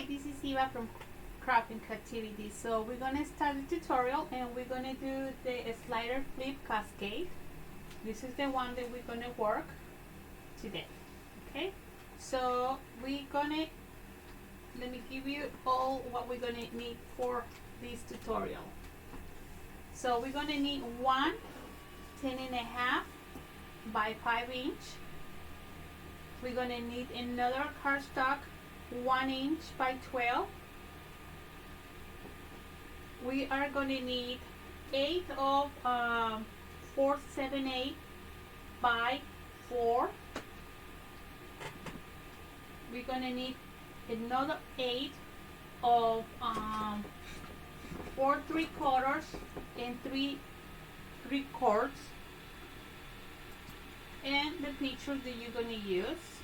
this is Eva from Cropping Creativity. So we're gonna start the tutorial and we're gonna do the slider flip cascade. This is the one that we're gonna work today. Okay, so we're gonna, let me give you all what we're gonna need for this tutorial. So we're gonna need one 10.5 by 5 inch. We're gonna need another cardstock 1 inch by 12. We are gonna need 8 of 478 by 4. We're gonna need another 8 of 4 3/4 and 3 3/4, and the picture that you're gonna use.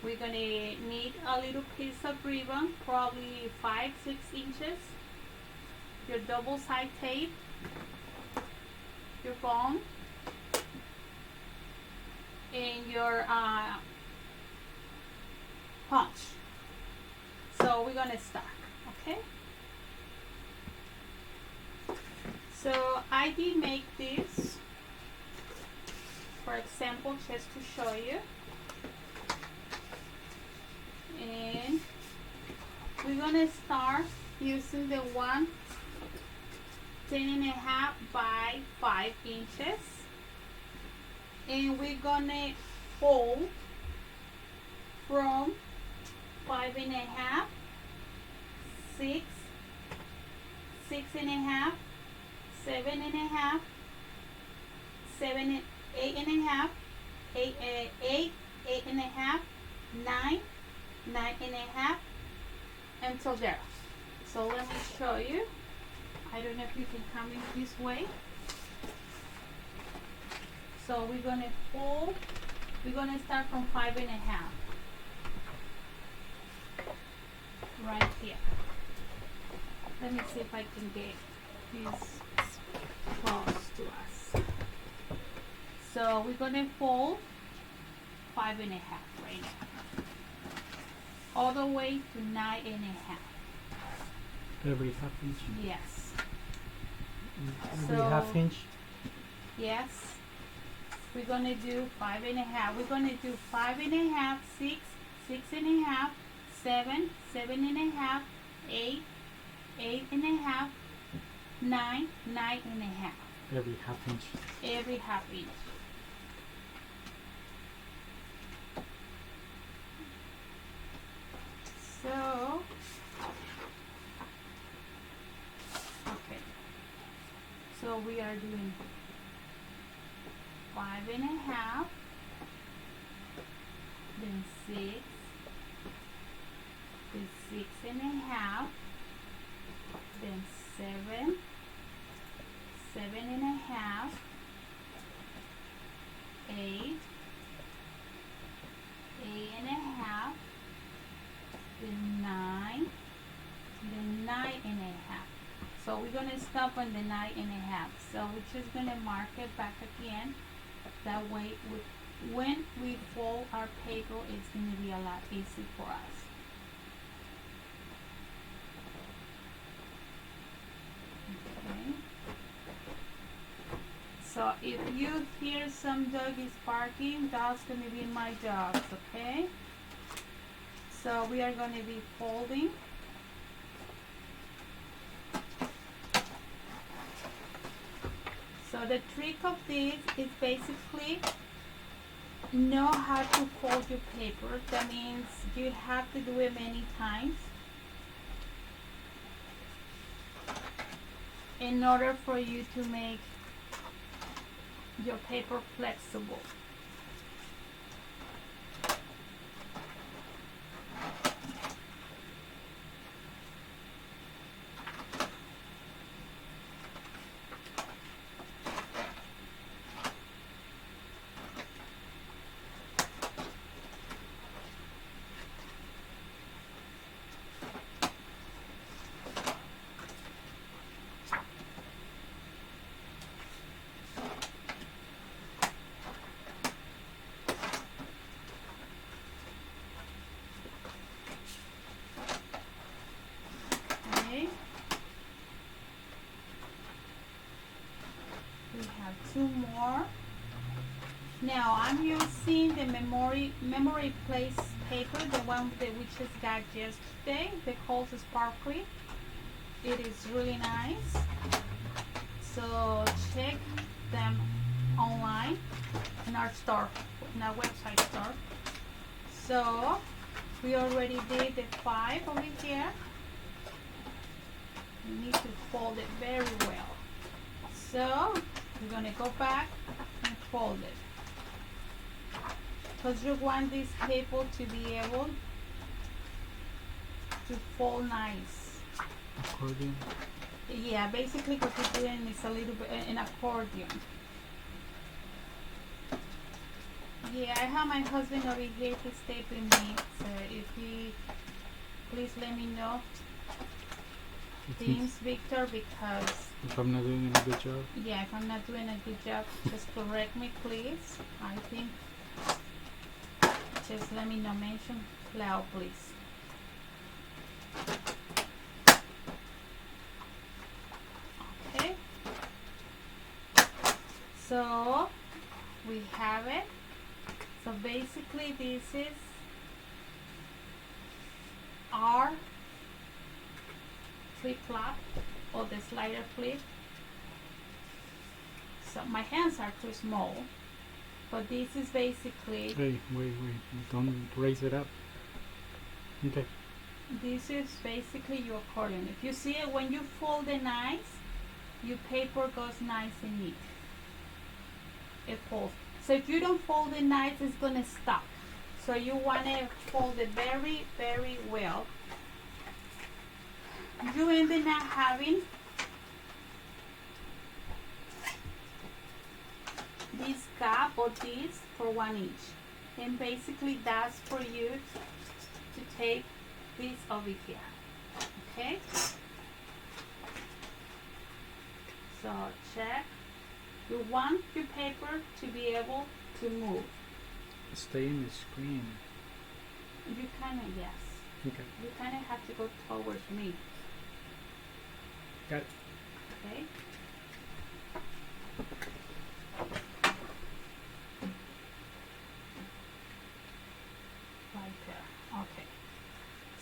We're gonna need a little piece of ribbon, probably 5-6 inches, your double side tape, your foam, and your punch. So we're gonna start, okay? So I did make this, for example, just to show you. And we're gonna start using the one 10.5 by 5 inches, and we're gonna fold from 5.5, 6, 6.5, 7.5, 7, 8.5, 8, 8.5, 9, 9.5, until there. So let me show you. I don't know if you can come in this way. So we're gonna fold. We're gonna start from 5.5, right here. Let me see if I can get this close to us. So we're gonna fold 5.5 right now, all the way to 9.5. Every half inch? Yes. Every So, half inch? Yes. We're gonna do 5.5. We're gonna do 5.5, 6, 6.5, 7, 7.5, 8, 8.5, 9, 9.5. Every half inch. Every half inch. So, okay. So we are doing 5.5, then 6, then 6.5, then 7, 7.5, 8, 8.5, then 9, then 9.5. So we're gonna stop on the 9.5. So we're just gonna mark it back again. That way, when we fold our paper, it's gonna be a lot easier for us. Okay. So if you hear some doggies barking, that's gonna be my dogs, okay? So we are gonna be folding. So the trick of this is basically know how to fold your paper. That means you have to do it many times in order for you to make your paper flexible. two more. Now I'm using the memory place paper, the one that we just got yesterday, the Coles Sparkly. It is really nice. So check them online in our store, in our website store. So we already did the 5 over here. You need to fold it very well. So we're gonna go back and fold it, because you want this paper to be able to fold nice. Accordion. Yeah, basically what you're doing is a little bit an accordion. Yeah, I have my husband over here, he's stapling me, so if he, please let me know things, Victor, because If I'm not doing a good job. yeah, if I'm not doing a good job, just correct me, please. I think, just let me know, mention loud, please. Okay, so we have it. So basically this is our flip flop, or the slider flip. So my hands are too small, but this is basically, Hey, wait. Don't raise it up. Okay. this is basically your accordion. If you see it, when you fold it nice, your paper goes nice and neat. It folds. So if you don't fold it nice, it's gonna stuck. So you wanna fold it very, very well. You end up not having this cap or this for 1 inch. And basically that's for you to take this over here. Okay? So check. You want your paper to be able to move. Stay in the screen. You kinda, yes. Okay. You kinda have to go towards me. Got it. Okay? Right there. Okay.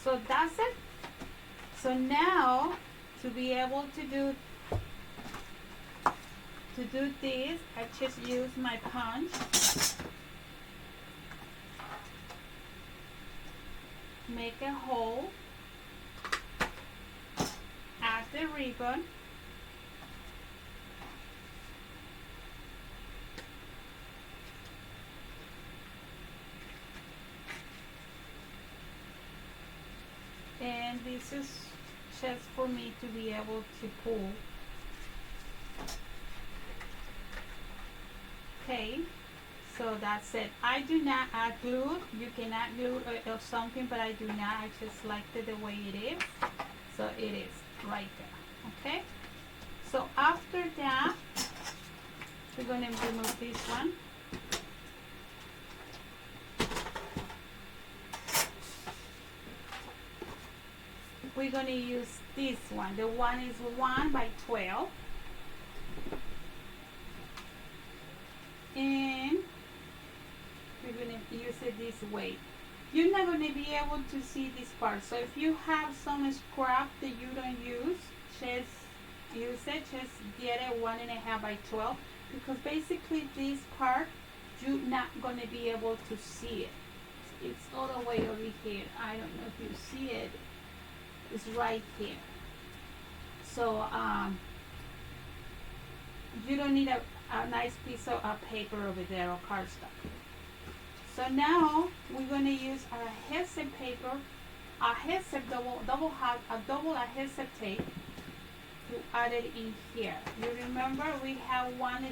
So that's it. So now, to be able to do this, I just use my punch. Make a hole. Add the ribbon. And this is just for me to be able to pull. Okay, so that's it. I do not add glue. You can add glue or something, but I do not. I just liked it the way it is. So it is right there. Okay, so after that, we're going to remove this one. We're going to use this one. The one is 1 by 12. And we're going to use it this way. You're not going to be able to see this part. So if you have some scrap that you don't use, just use it. Just get it 1.5 by 12. Because basically this part, you're not going to be able to see it. It's all the way over here. I don't know if you see it. It's right here. So you don't need a nice piece of paper over there or cardstock. So now we're going to use our adhesive paper, adhesive double adhesive tape to add it in here. You remember we have 1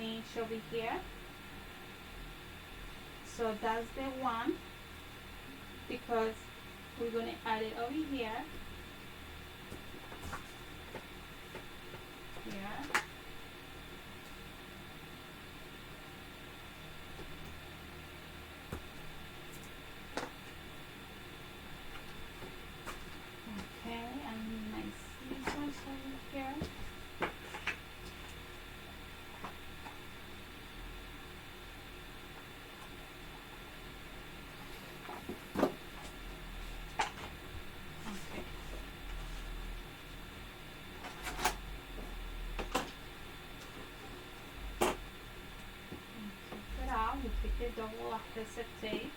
inch over here. So that's the one, because we're going to add it over here. Here. Okay, and my scissors over here. double adhesive tape.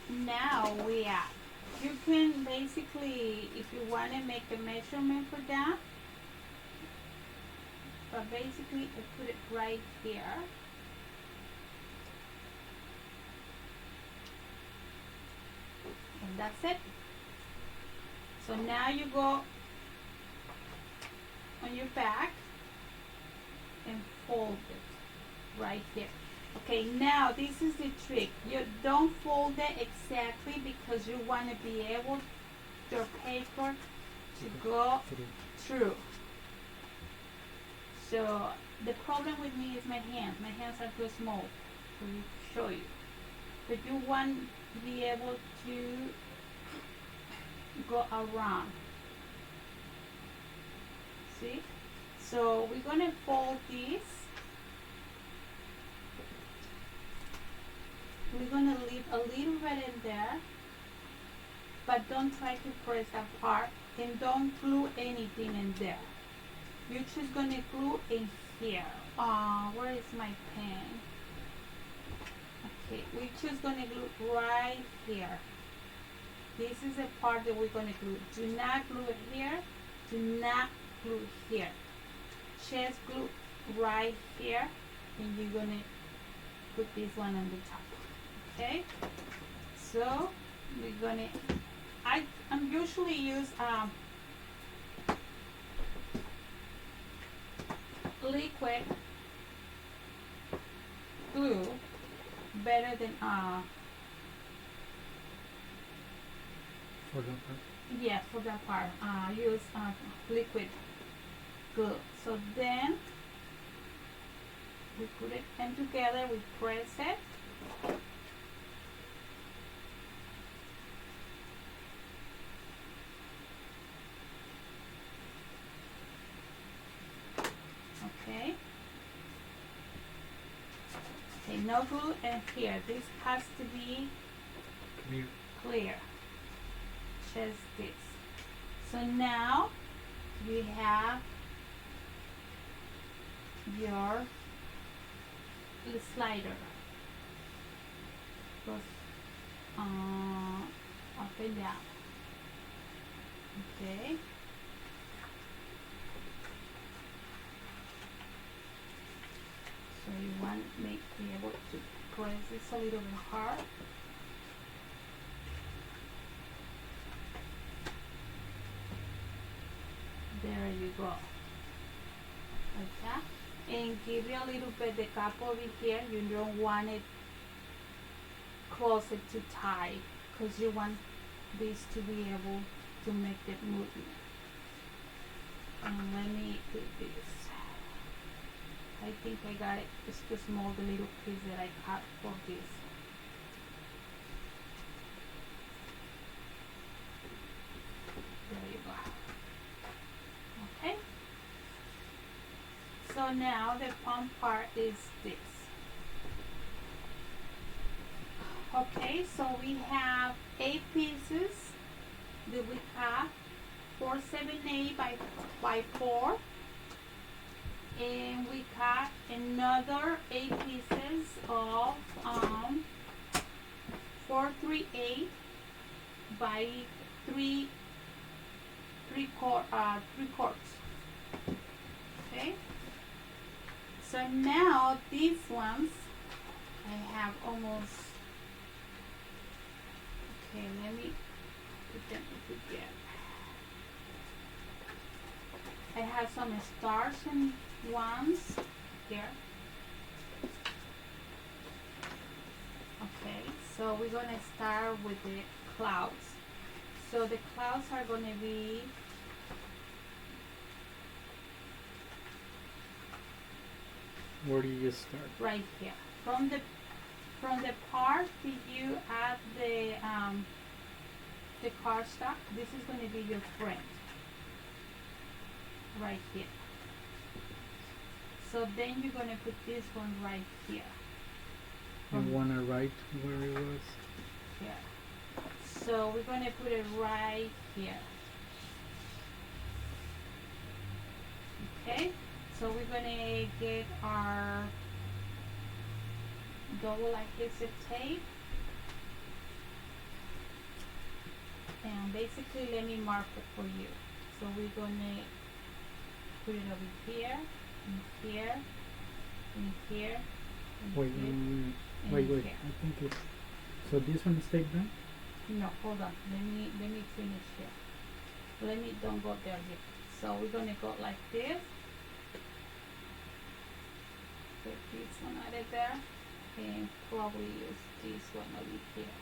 Now we add. You can basically, if you want to make a measurement for that, but basically I put it right here. And that's it. So now you go on your back and fold it right here. Okay, now this is the trick. You don't fold it exactly because you want to be able your paper to go through. So the problem with me is my hands. My hands are too small to show you. But you want to be able to go around. See? So we're going to fold this. We're going to leave a little bit in there, but don't try to press that part and don't glue anything in there. You're just going to glue in here. Where is my pen? Okay, we're just going to glue right here. This is the part that we're going to glue. Do not glue it here. Do not glue here. Just glue right here, and you're going to put this one on the top. Okay, so we're gonna. I'm usually use liquid glue better than for that part. yeah, for that part. Use liquid glue. So then we put it in together. We press it. Okay. Okay, no glue in here. This has to be clear. Just this. So now we have your slider. Goes up and down. Okay. So you want to be able to press this a little bit hard. There you go. Like that. And give you a little bit the cap over here. You don't want it closer too tight because you want this to be able to make the movement. And let me do this. I think I got it. It's too small, the little piece that I cut for this. There you go. Okay. So now the fun part is this. Okay, so we have 8 pieces that we cut 478 by 4. And we cut another 8 pieces of 438 by 3 quarters. Okay. So now these ones I have almost. Okay, let me put them together. I have some stars and ones here. Okay, so we're gonna start with the clouds. So the clouds are gonna be where do you start? Right here. From the part that you add the cardstock, this is gonna be your front. Right here. So then you're gonna put this one right here. You wanna write where it was? Yeah. So we're gonna put it right here. Okay. So we're gonna get our double adhesive tape, and basically let me mark it for you. So we're gonna put it over here, and here, and here, and Wait, here, and wait. here. I think it's so. This one is taped down. No, hold on. Let me finish here. Don't go there yet. So we're gonna go like this. Put this one out of there, and probably use this one over here.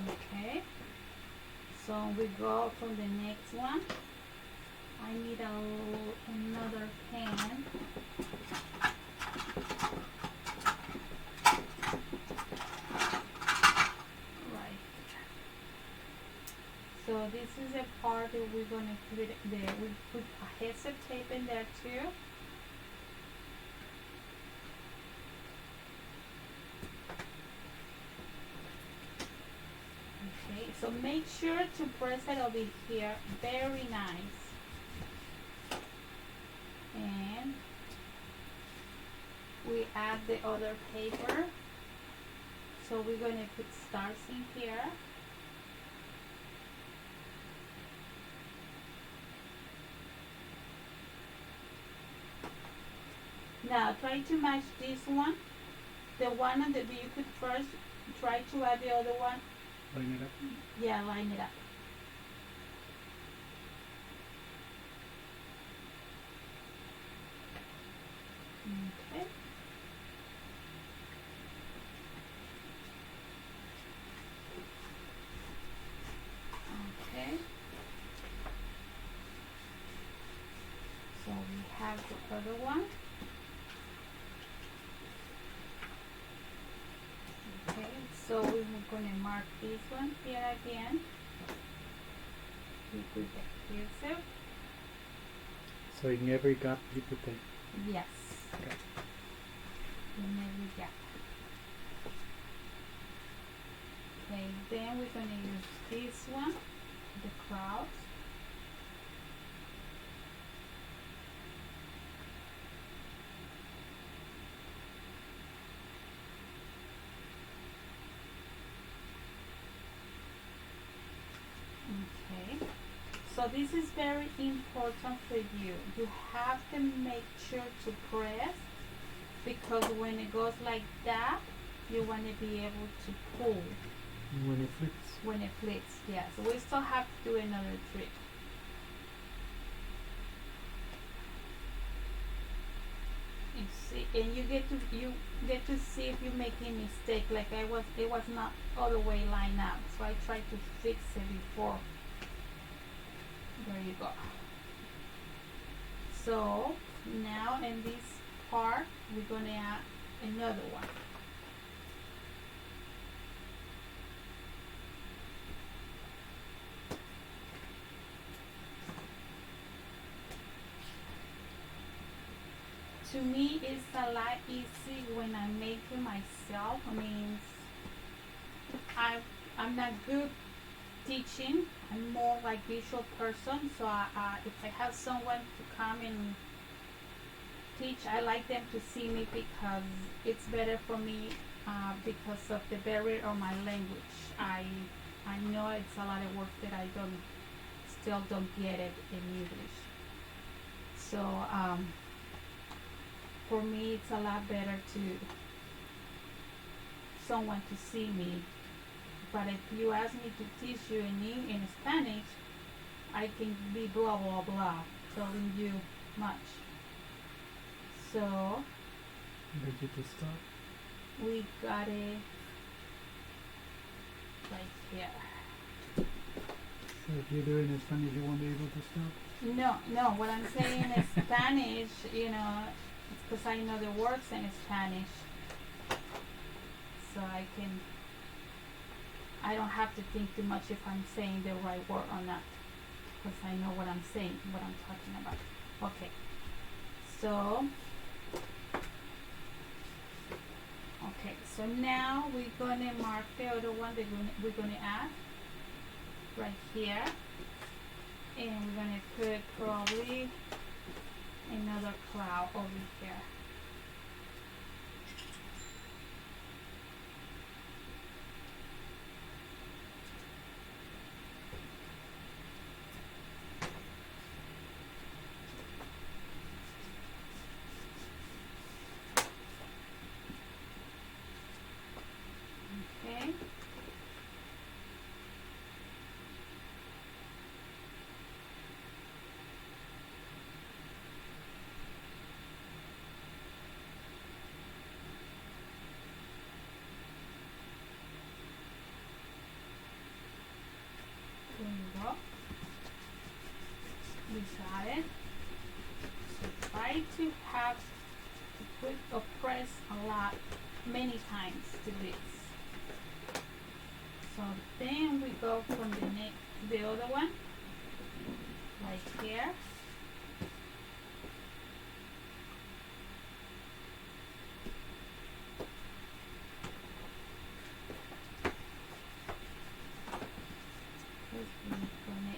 Okay. So we go from the next one. I need another pen. Right. So this is a part that we're gonna put there. We put adhesive tape in there too. Okay, so make sure to press it over here. Very nice. And we add the other paper. So we're going to put stars in here. Now try to match this one. The one on the view, you could first try to add the other one. Line it up. Yeah, line it up. Okay. Okay. So we have the other one. Okay, so we're going to mark this one here again. We put the adhesive. So in every gap you put the. Yes. Okay. In every gap. Okay, then we're going to use this one, the clouds. Okay, so this is very important for you. You have to make sure to press, because when it goes like that, you want to be able to pull. When it flips. When it flips, yes. We still have to do another trick. You see, and you get to see if you make a mistake. Like it was not all the way lined up, so I tried to fix it before. There you go. So now in this part, we're gonna add another one. To me, it's a lot easy when I make it myself. I mean, I'm not good teaching. I'm more like visual person. So if I have someone to come and teach, I like them to see me, because it's better for me, because of the barrier of my language. I know it's a lot of words that I still don't get it in English. So for me, it's a lot better to someone to see me. But if you ask me to teach you in Spanish, I can be blah blah blah, telling you much. So Ready to start. we got it right here. So if you do it in Spanish, you won't be able to stop. No, what I'm saying is Spanish, it's because I know the words in Spanish. So I don't have to think too much if I'm saying the right word or not, because I know what I'm saying, what I'm talking about. Okay, so Okay, so now we're gonna mark the other one that we're gonna add right here, and we're gonna put probably another cloud over here. Okay. There you go. We got it. So try to have to put or press a lot, many times to this. So then we go from the other one, right here. We're gonna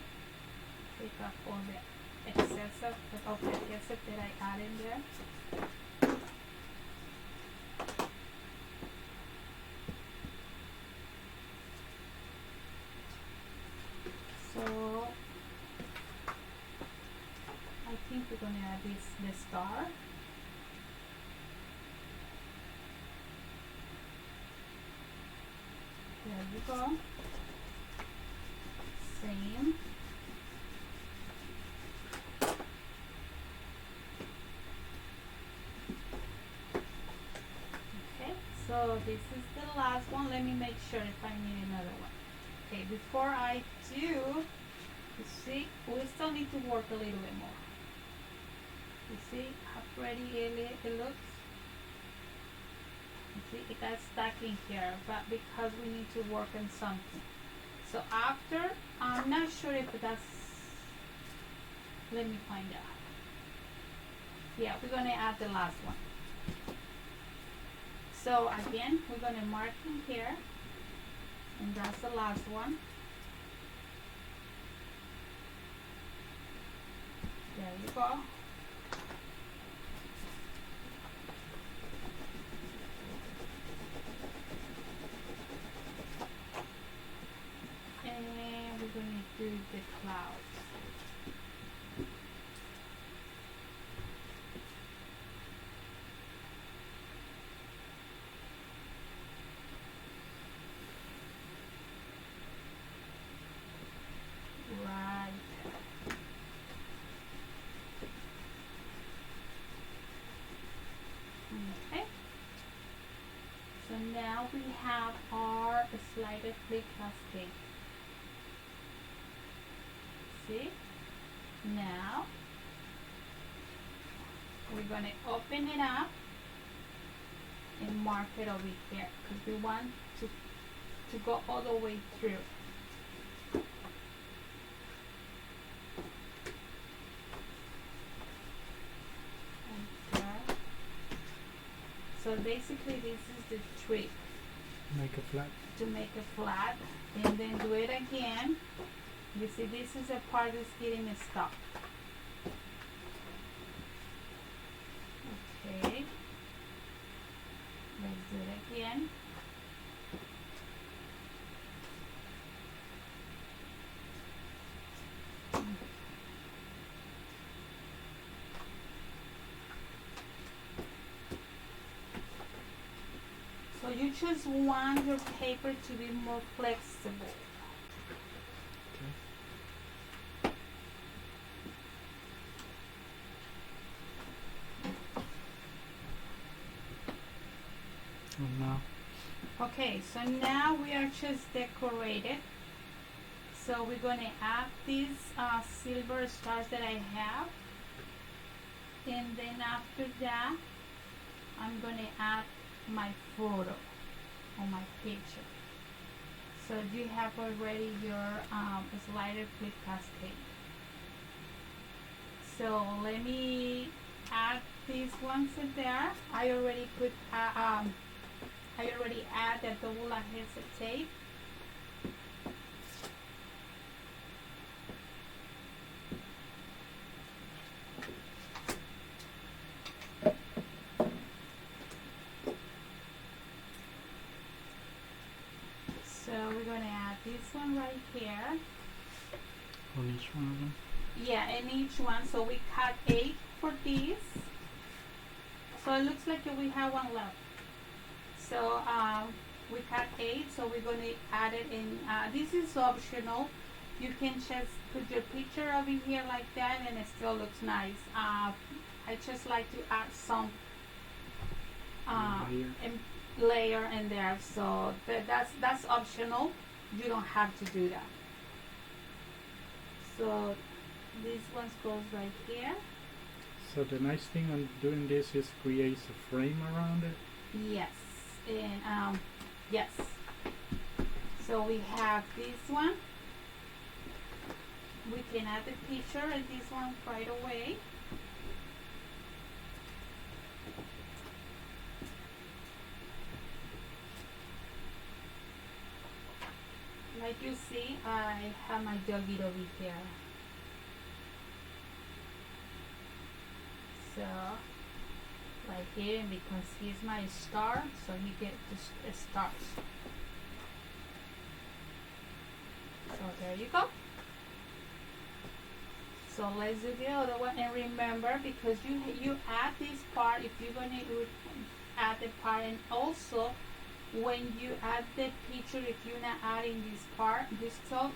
take off all the excessive of the adhesive that I added in there. So I think we're gonna add the star. There you go. Same. Okay, so this is the last one. Let me make sure if I need another one. Okay, before I do, you see, we still need to work a little bit more. You see how pretty it looks? You see, it got stuck in here, but because we need to work on something. So after, I'm not sure if that's, let me find out. Yeah, we're gonna add the last one. So again, we're gonna mark in here, and that's the last one. There you go. And we're gonna do the clouds. Right. Okay. So now we have our slider flip cascade. See? Now we're gonna open it up and mark it over here because we want to go all the way through. So basically this is the trick. Make a flat. To make a flat and then do it again. You see this is a part that's getting stuck. Okay. Let's do it again. So you just want your paper to be more flexible. And now? Okay, so now we are just decorated. So we're gonna add these silver stars that I have. And then after that, I'm gonna add my photo or my picture. So you have already your slider flip cascade. So let me add these ones in there. I already put I already add the double adhesive tape. So we're going to add this one right here. On each one of them? Yeah, in each one. So we cut 8 for this. So it looks like we have one left. So we cut 8, so we're going to add it in. This is optional. You can just put your picture over here like that and it still looks nice. I just like to add some layer in there, so that's optional. You don't have to do that. So this one goes right here. So the nice thing on doing this is creates a frame around it. Yes, and yes. So we have this one. We can add the picture and this one right away. Like you see, I have my doggy over here. So, right here, because he's my star, so he gets the stars. So there you go. So let's do the other one, and remember, because you add this part, if you're going to add the part, and also when you add the picture, if you're not adding this part, this top,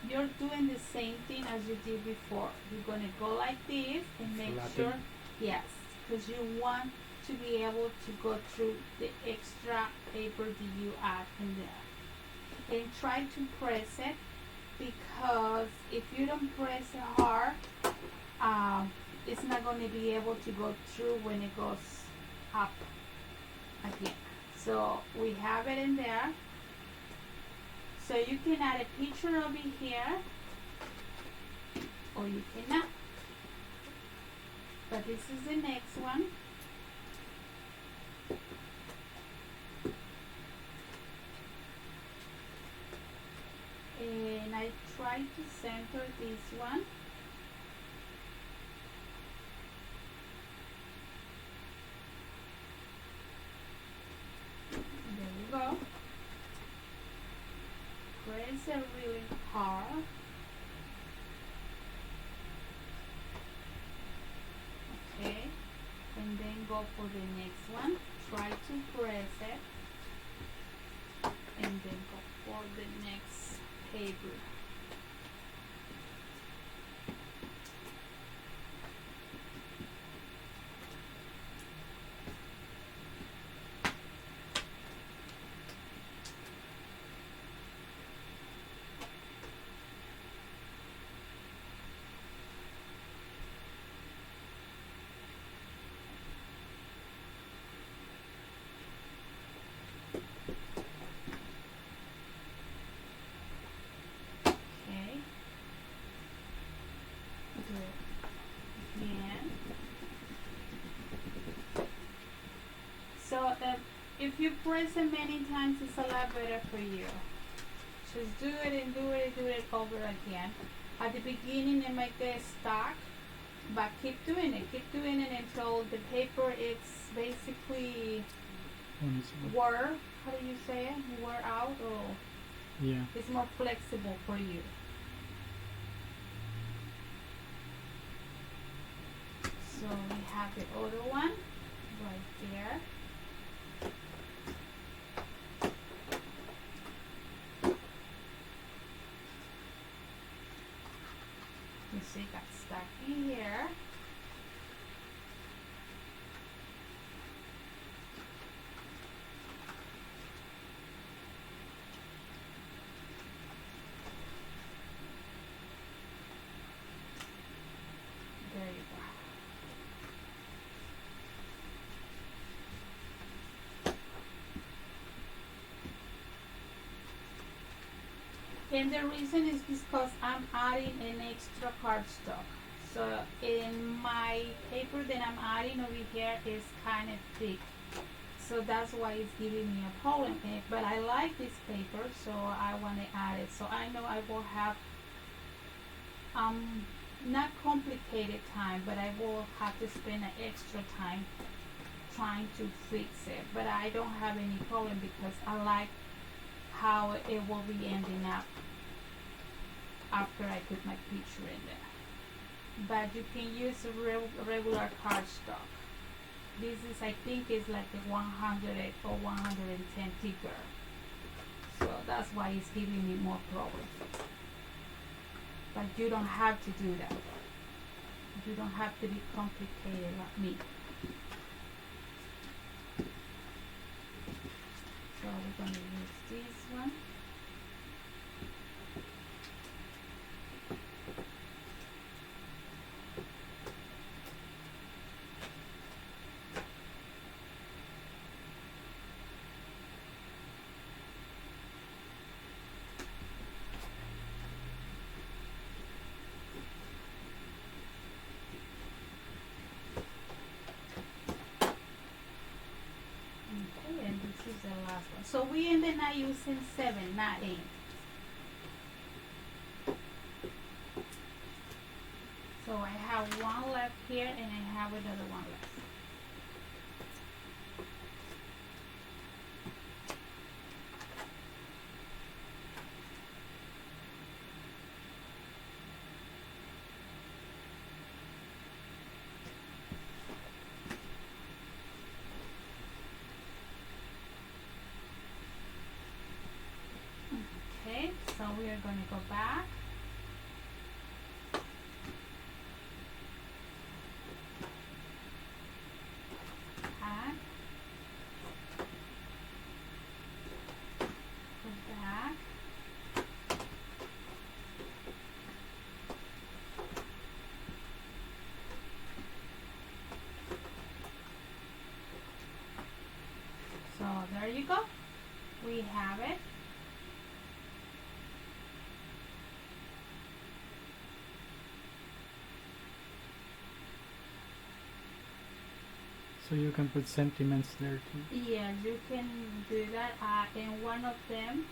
you're doing the same thing as you did before. You're going to go like this and make sure, yes, because you want to be able to go through the extra paper that you add in there. And try to press it, because if you don't press it hard, it's not going to be able to go through when it goes up again. So we have it in there. So you can add a picture over here, or you cannot. But this is the next one. And I try to center this one. There you go. Press it really hard. Okay. And then go for the next one. Try to press it. And then go for the next paper. So if you press it many times, it's a lot better for you. Just do it and do it and do it over again. At the beginning it might get stuck, but keep doing it until the paper is basically wear, how do you say it? Wear out, or yeah, it's more flexible for you. So we have the other one right there. You see, got stuck in here. There you go. And the reason is because I'm adding an extra cardstock. So in my paper that I'm adding over here is kind of thick. So that's why it's giving me a problem. But I like this paper, so I want to add it. So I know I will have not complicated time, but I will have to spend an extra time trying to fix it. But I don't have any problem because I like how it will be ending up after I put my picture in there. But you can use a regular cardstock. This is, I think, is like a 100 or 110 thicker. So that's why it's giving me more problems. But you don't have to do that. You don't have to be complicated like me. So we're going to use this one. This is the last one. So we ended up using 7, not 8. So I have one left here and I have another one left. Okay, so we are going to go back. Back. Go back. So there you go. We have it. So you can put sentiments there too. Yeah, you can do that. And one of them,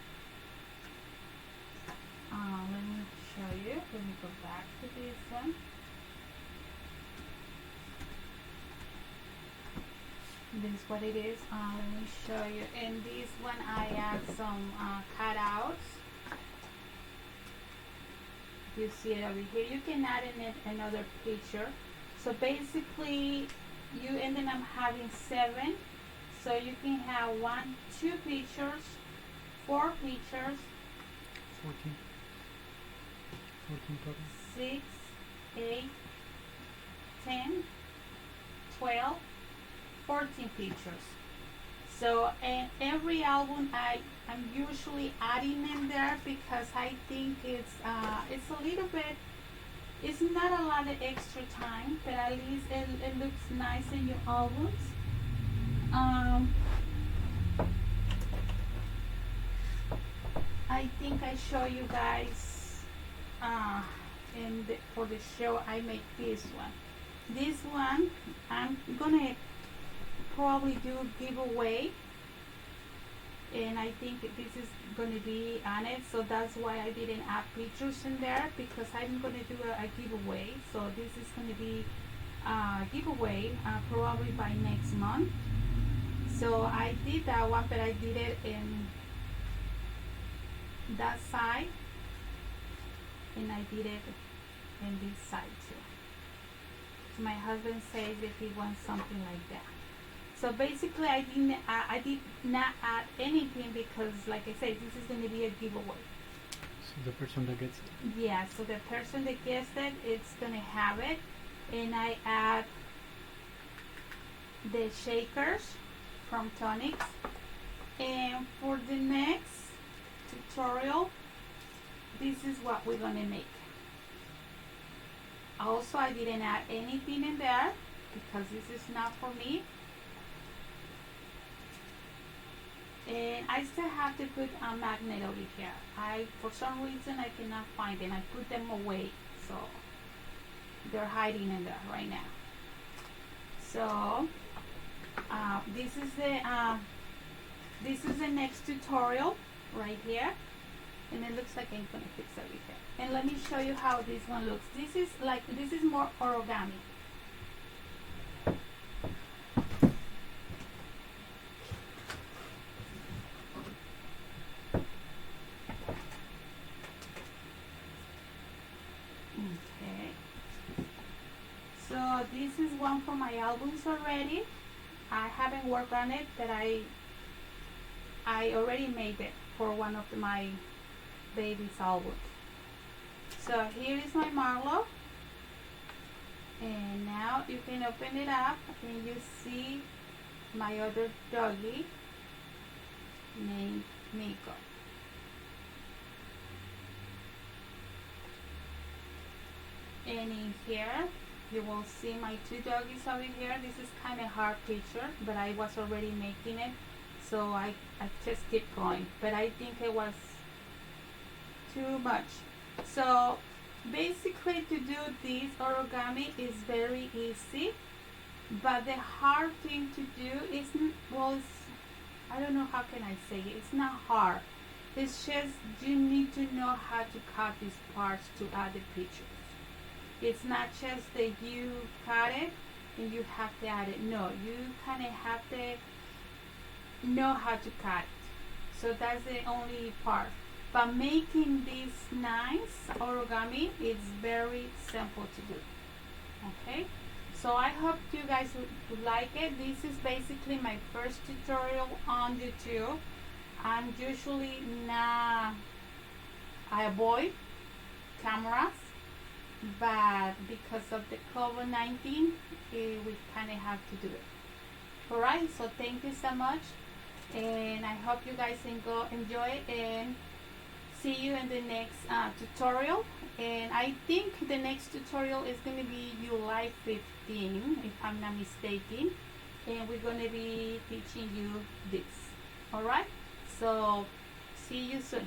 let me show you. Let me go back to this one. This is what it is. Let me show you. In this one, I add some cutouts. You see it over here. You can add in it another picture. So basically, you ended up having 7. So you can have 1, 2 pictures, 4 pictures, 14. 14 total. 6, 8, 10, 12, 14 pictures. So in every album I'm usually adding in there because I think it's a little bit, it's not a lot of extra time, but at least it looks nice in your albums. I think I show you guys for the show I make this one. This one I'm gonna probably do giveaway, and I think this is gonna be on it, so that's why I didn't add pictures in there, because I'm gonna do a giveaway. So this is gonna be a giveaway probably by next month. So I did that one, but I did it in that side, and I did it in this side too. So my husband says that he wants something like that. So basically, I did not add anything because, like I said, this is going to be a giveaway. So the person that gets it. Yeah. So the person that gets it, it's going to have it, and I add the shakers from Tonics. And for the next tutorial, this is what we're going to make. Also, I didn't add anything in there because this is not for me. And I still have to put a magnet over here. For some reason, I cannot find them. I put them away, so they're hiding in there right now. So This is the next tutorial right here, and it looks like I'm gonna fix everything. And let me show you how this one looks. This is more origami. Okay. So this is one for my albums already. I haven't worked on it, but I already made it for one of my baby's albums. So here is my Marlowe, and now you can open it up and you see my other doggy named Nico. And in here you will see my two doggies over here. This is kind of hard picture, but I was already making it, so I just keep going, but I think it was too much. So basically, to do this origami is very easy, but the hard thing to do isn't, well, I don't know how can I say it. It's not hard. It's just you need to know how to cut these parts to add the pictures. It's not just that you cut it and you have to add it. No, you kind of have to know how to cut it. So that's the only part. But making this nice origami is very simple to do. Okay, so I hope you guys would like it. This is basically my first tutorial on YouTube. I'm usually not, I avoid cameras, but because of the COVID-19, we kind of have to do it. Alright, so thank you so much, and I hope you guys can go enjoy it, and see you in the next tutorial. And I think the next tutorial is going to be July 15, if I'm not mistaken, and we're going to be teaching you this. Alright, so see you soon.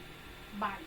Bye.